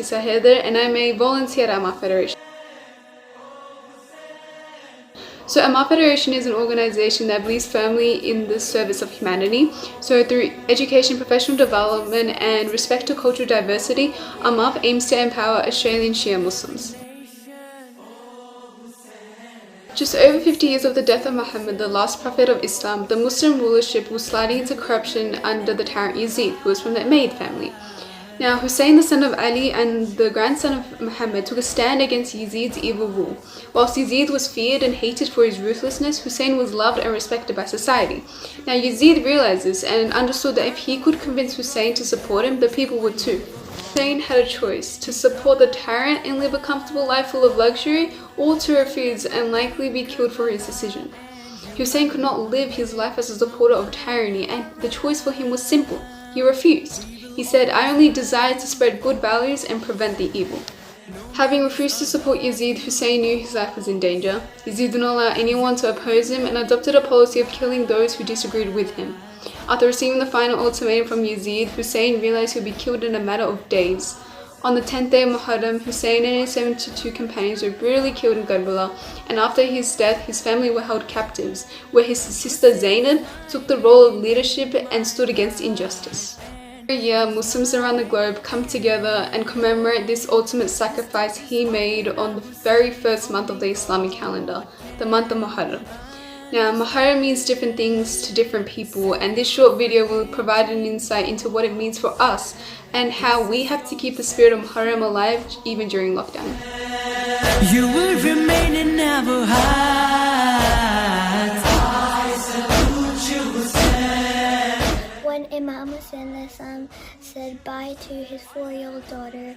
Kisa Haider, and I'm a volunteer at AMAFHH Federation. So AMAFHH Federation is an organization that believes firmly in the service of humanity. So through education, professional development and respect to cultural diversity, AMAFHH aims to empower Australian Shia Muslims. Just over 50 years of the death of Muhammad, the last prophet of Islam, the Muslim rulership was sliding into corruption under the tyrant Yazid, who was from the Umayyad family. Now, Hussein, the son of Ali and the grandson of Muhammad, took a stand against Yazid's evil rule. Whilst Yazid was feared and hated for his ruthlessness, Hussein was loved and respected by society. Now, Yazid realized this and understood that if he could convince Hussein to support him, the people would too. Hussein had a choice: to support the tyrant and live a comfortable life full of luxury, or to refuse and likely be killed for his decision. Hussein could not live his life as a supporter of tyranny, and the choice for him was simple. He refused. He said, "I only desire to spread good values and prevent the evil." Having refused to support Yazid, Hussein knew his life was in danger. Yazid did not allow anyone to oppose him and adopted a policy of killing those who disagreed with him. After receiving the final ultimatum from Yazid, Hussein realized he would be killed in a matter of days. On the 10th day of Muharram, Hussein and his 72 companions were brutally killed in Karbala, and after his death, his family were held captives, where his sister Zainab took the role of leadership and stood against injustice. Every year, Muslims around the globe come together and commemorate this ultimate sacrifice he made on the very first month of the Islamic calendar, the month of Muharram. Now, Muharram means different things to different people, and this short video will provide an insight into what it means for us and how we have to keep the spirit of Muharram alive even during lockdown. You will remain in AMAFHH. When Imam Hussein said bye to his 4-year-old daughter,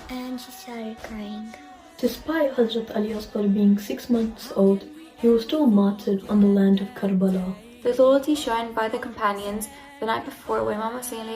and she started crying. Despite Hazrat Ali Asghar being 6 months old, he was still martyred on the land of Karbala. The loyalty shown by the companions the night before, when Imam Hussein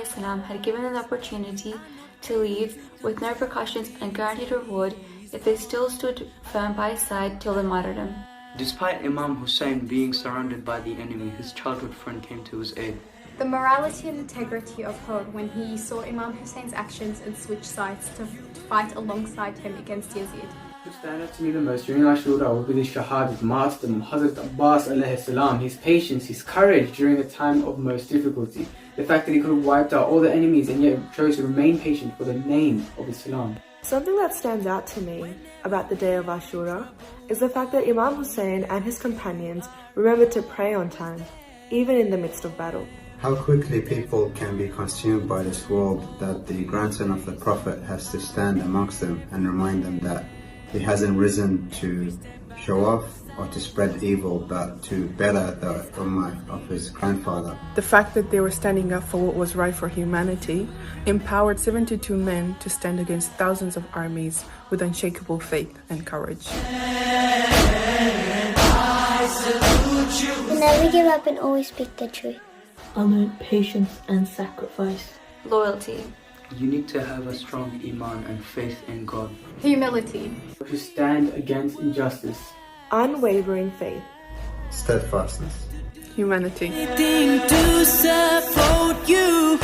had given them the opportunity to leave with no precautions and guaranteed reward if they still stood firm by his side till the martyrdom. Despite Imam Hussein being surrounded by the enemy, his childhood friend came to his aid. The morality and integrity of Hud when he saw Imam Hussein's actions and switched sides to fight alongside him against Yazid. What stood out to me the most during Ashura would be the Shahadat martyrdom, Hazrat Abbas alayhi salam, his patience, his courage during a time of most difficulty. The fact that he could have wiped out all the enemies and yet chose to remain patient for the name of Islam. Something that stands out to me about the day of Ashura is the fact that Imam Hussein and his companions remembered to pray on time, even in the midst of battle. How quickly people can be consumed by this world that the grandson of the Prophet has to stand amongst them and remind them that he hasn't risen to show off or to spread evil, but to better the ummah of his grandfather. The fact that they were standing up for what was right for humanity empowered 72 men to stand against thousands of armies with unshakable faith and courage. And never give up and always speak the truth. I learned patience and sacrifice. Loyalty. You need to have a strong iman and faith in God. Humility. To stand against injustice. Unwavering faith. Steadfastness. Humanity. To support you,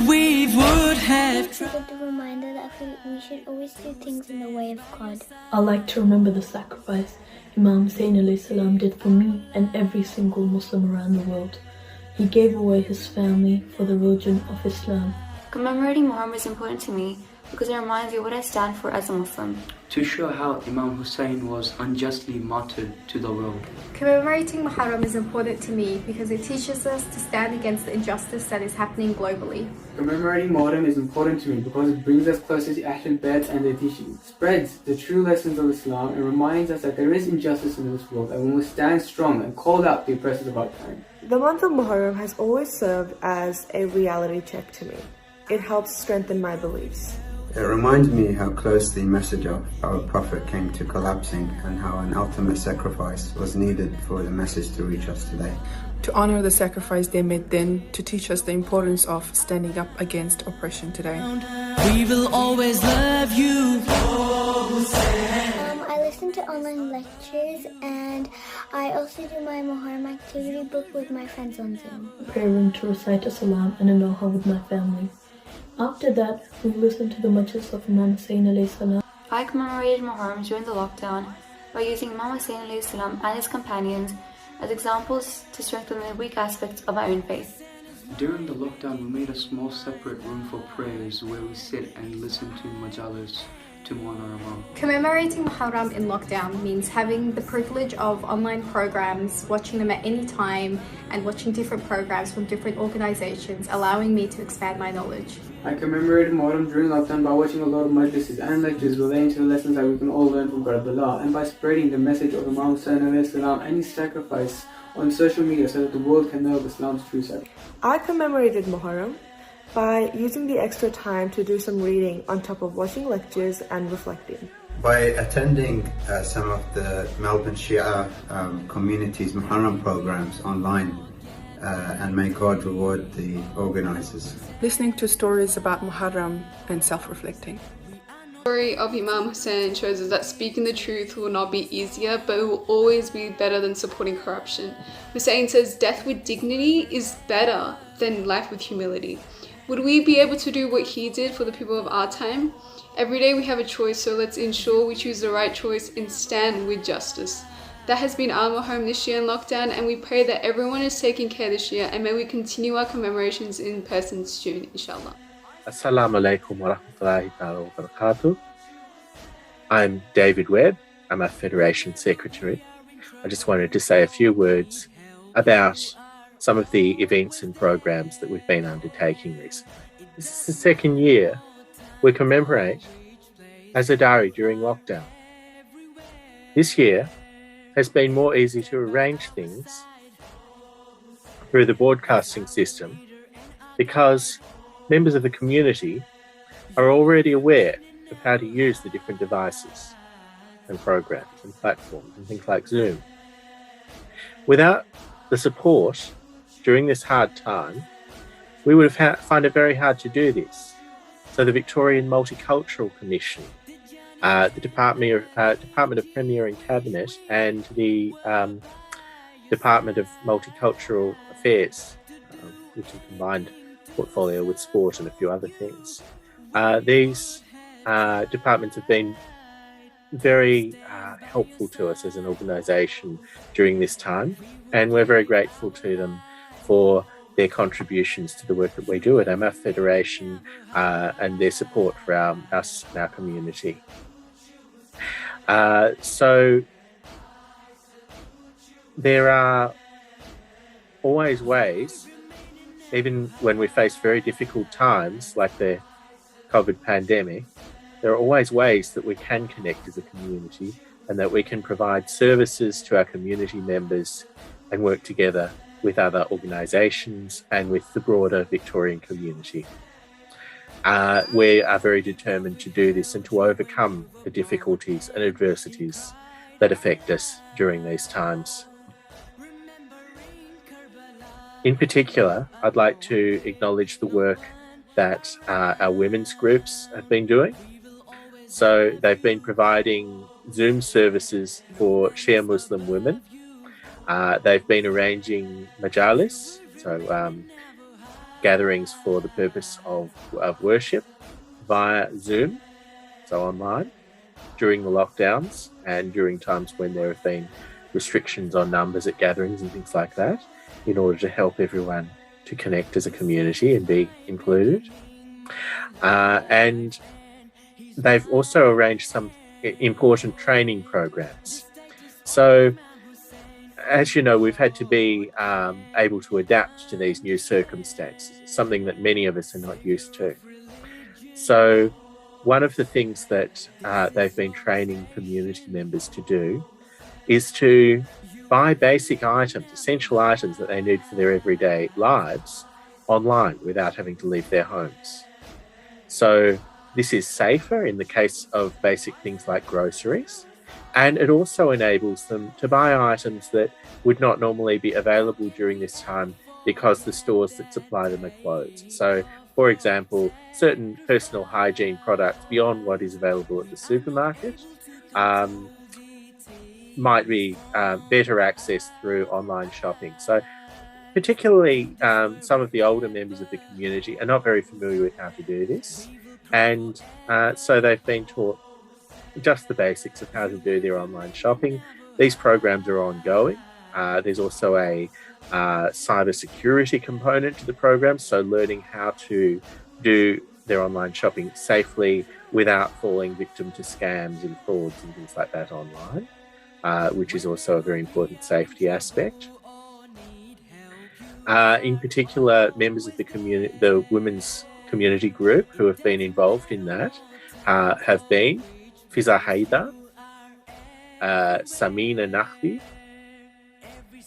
we would have. It's a good reminder that we should always do things in the way of God. I like to remember the sacrifice Imam Hussein alayhi salam did for me and every single Muslim around the world. He gave away his family for the religion of Islam. Commemorating Muharram is important to me because it reminds me what I stand for as a Muslim. To show how Imam Hussein was unjustly martyred to the world. Commemorating Muharram is important to me because it teaches us to stand against the injustice that is happening globally. Commemorating Muharram is important to me because it brings us closer to Ahlul Bayt and their teaching, spreads the true lessons of Islam, and reminds us that there is injustice in this world and we must stand strong and call out the oppressors of our time. The month of Muharram has always served as a reality check to me. It helps strengthen my beliefs. It reminds me how close the message of our Prophet came to collapsing and how an ultimate sacrifice was needed for the message to reach us today. To honor the sacrifice they made then, to teach us the importance of standing up against oppression today. We will always love you. I listen to online lectures and I also do my Muharram activity book with my friends on Zoom. Prayer room to recite a salam and aloha with my family. After that, we listened to the majlis of Imam Hussain alayhi salam. I commemorated Muharram during the lockdown by using Imam Hussain alayhi salam and his companions as examples to strengthen the weak aspects of my own faith. During the lockdown, we made a small separate room for prayers where we sit and listen to majalis to mourn our Imam. Commemorating Muharram in lockdown means having the privilege of online programs, watching them at any time, and watching different programs from different organizations, allowing me to expand my knowledge. I commemorated Muharram during lockdown by watching a lot of majlises and lectures relating to the lessons that we can all learn from Karbala, and by spreading the message of Imam Hussain alayhi salam and his sacrifice on social media so that the world can know of Islam's true sacrifice. I commemorated Muharram by using the extra time to do some reading on top of watching lectures and reflecting. By attending some of the Melbourne Shia community's Muharram programs online, and may God reward the organisers. Listening to stories about Muharram and self-reflecting. The story of Imam Hussain shows us that speaking the truth will not be easier, but it will always be better than supporting corruption. Hussain says death with dignity is better than life with humility. Would we be able to do what he did for the people of our time? Every day we have a choice, so let's ensure we choose the right choice and stand with justice. That has been our home this year in lockdown, and we pray that everyone is taking care this year, and may we continue our commemorations in person soon, inshallah. Assalamu alaikum wa rahmatullahi wa barakatuh. I'm David Webb. I'm our Federation Secretary. I just wanted to say a few words about some of the events and programs that we've been undertaking recently. This is the second year we commemorate Azadari during lockdown. This year has been more easy to arrange things through the broadcasting system because members of the community are already aware of how to use the different devices and programs and platforms and things like Zoom. Without the support during this hard time, we would have found it very hard to do this. So the Victorian Multicultural Commission, the Department of Premier and Cabinet, and the Department of Multicultural Affairs, which is a combined portfolio with sport and a few other things. These departments have been very helpful to us as an organisation during this time, and we're very grateful to them for their contributions to the work that we do at AMAFHH Federation and their support for us and our community. So there are always ways, even when we face very difficult times like the COVID pandemic, there are always ways that we can connect as a community and that we can provide services to our community members and work together with other organisations and with the broader Victorian community. We are very determined to do this and to overcome the difficulties and adversities that affect us during these times. In particular, I'd like to acknowledge the work that our women's groups have been doing. So they've been providing Zoom services for Shia Muslim women. They've been arranging majalis, so gatherings for the purpose of worship via Zoom, so online, during the lockdowns and during times when there have been restrictions on numbers at gatherings and things like that, in order to help everyone to connect as a community and be included. And they've also arranged some important training programs. So, as you know, we've had to be able to adapt to these new circumstances, something that many of us are not used to. So one of the things that they've been training community members to do is to buy basic items, essential items that they need for their everyday lives online without having to leave their homes. So this is safer in the case of basic things like groceries. And it also enables them to buy items that would not normally be available during this time because the stores that supply them are closed. So, for example, certain personal hygiene products beyond what is available at the supermarket might be better accessed through online shopping. So particularly some of the older members of the community are not very familiar with how to do this. And so they've been taught just the basics of how to do their online shopping. These programs are ongoing. There's also a cyber security component to the program, so learning how to do their online shopping safely without falling victim to scams and frauds and things like that online, which is also a very important safety aspect. In particular, members of the community, the women's community group who have been involved in that have been Fiza Haida, Samina Nahdi,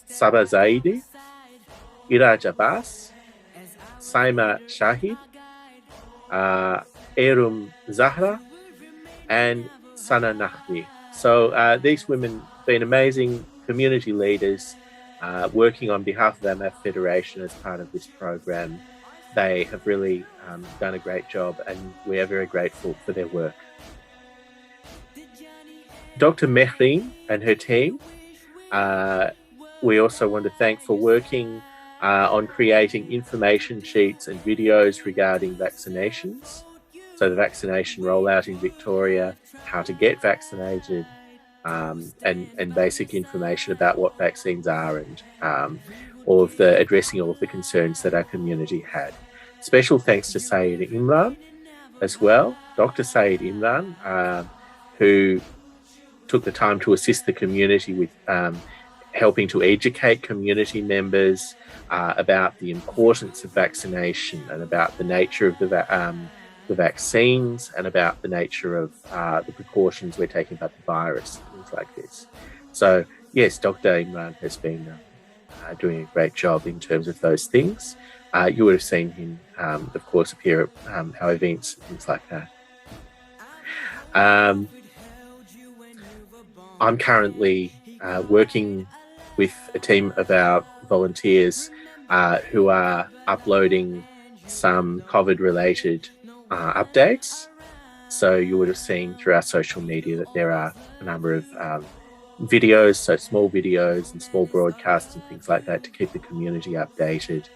Saba Zaidi, Iraj Abbas, Saima Shahid, Erum Zahra, and Sana Nahdi. So these women have been amazing community leaders working on behalf of AMAFHH Federation as part of this program. They have really done a great job, and we are very grateful for their work. Dr. Mehreen and her team, we also want to thank for working on creating information sheets and videos regarding vaccinations. So the vaccination rollout in Victoria, how to get vaccinated, and basic information about what vaccines are, and addressing all of the concerns that our community had. Special thanks to Saeed Imran as well, Dr. Saeed Imran, who took the time to assist the community with helping to educate community members about the importance of vaccination and about the nature of the vaccines and about the nature of the precautions we're taking about the virus, things like this. So yes, Dr. Imran has been doing a great job in terms of those things. You would have seen him, of course, appear at our events, things like that. I'm currently working with a team of our volunteers who are uploading some COVID-related updates. So you would have seen through our social media that there are a number of videos, so small videos and small broadcasts and things like that to keep the community updated,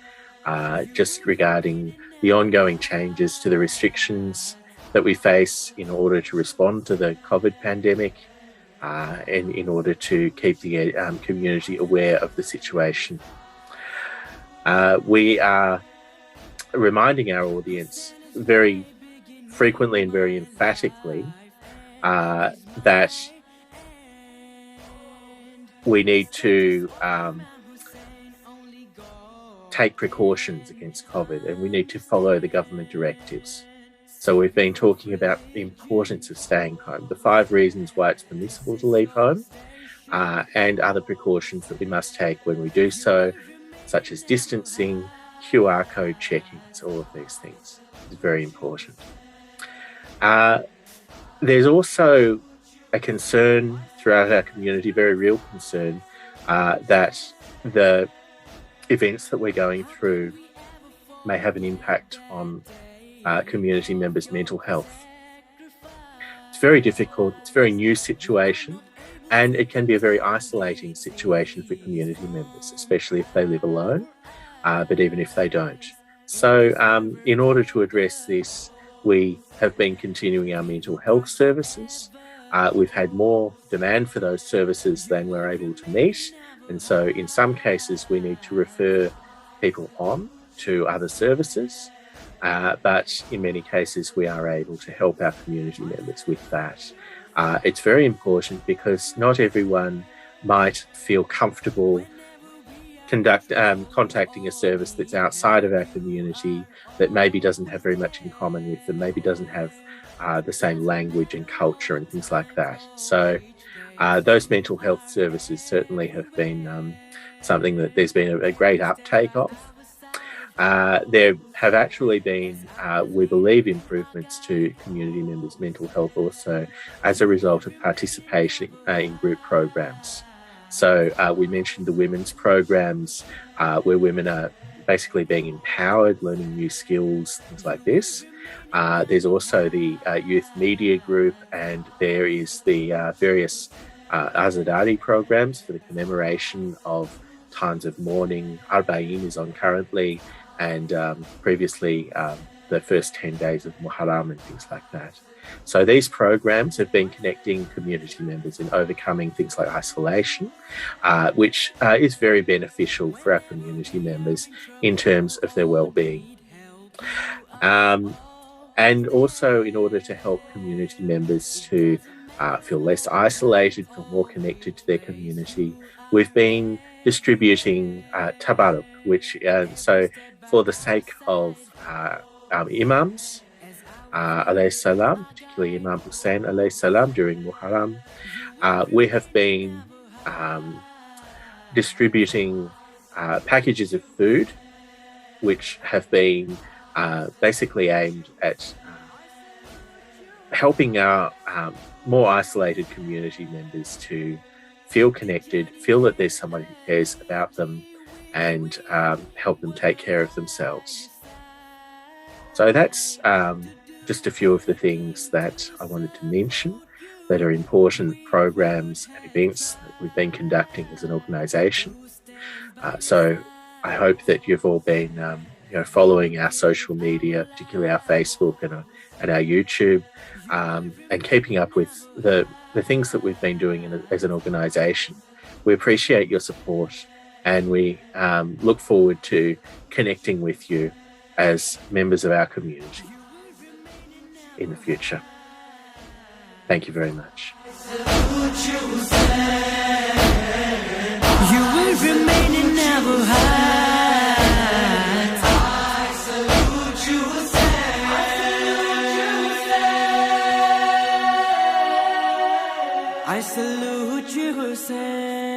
just regarding the ongoing changes to the restrictions that we face in order to respond to the COVID pandemic, and in order to keep the community aware of the situation. We are reminding our audience very frequently and very emphatically that we need to take precautions against COVID, and we need to follow the government directives. So we've been talking about the importance of staying home, the 5 reasons why it's permissible to leave home, and other precautions that we must take when we do so, such as distancing, QR code checking, all of these things. It's very important. There's also a concern throughout our community, very real concern, that the events that we're going through may have an impact on community members' mental health. It's very difficult, it's a very new situation, and it can be a very isolating situation for community members, especially if they live alone, but even if they don't. So in order to address this, we have been continuing our mental health services. We've had more demand for those services than we're able to meet, and so in some cases we need to refer people on to other services. But in many cases, we are able to help our community members with that. It's very important because not everyone might feel comfortable contacting a service that's outside of our community, that maybe doesn't have very much in common with them, maybe doesn't have the same language and culture and things like that. So those mental health services certainly have been something that there's been a great uptake of. There have actually been, we believe, improvements to community members' mental health also as a result of participation in group programs. So we mentioned the women's programs where women are basically being empowered, learning new skills, things like this. There's also the youth media group, and there is the various Azadari programs for the commemoration of times of mourning. Arba'in is on currently, and previously the first 10 days of Muharram and things like that. So these programs have been connecting community members in overcoming things like isolation, which is very beneficial for our community members in terms of their well-being. And also in order to help community members to feel less isolated, feel more connected to their community, we've been distributing tabarruk, which so for the sake of our imams, alayhi salam, particularly Imam Hussein alayhi salam during Muharram, we have been distributing packages of food which have been basically aimed at helping our more isolated community members to feel connected, feel that there's someone who cares about them, and help them take care of themselves. So that's just a few of the things that I wanted to mention that are important programs and events that we've been conducting as an organisation. So I hope that you've all been following our social media, particularly our Facebook and our YouTube, and keeping up with the things that we've been doing as an organisation. We appreciate your support, and we look forward to connecting with you as members of our community in the future. Thank you very much. You will remain in our hearts. I salute you, Hussein.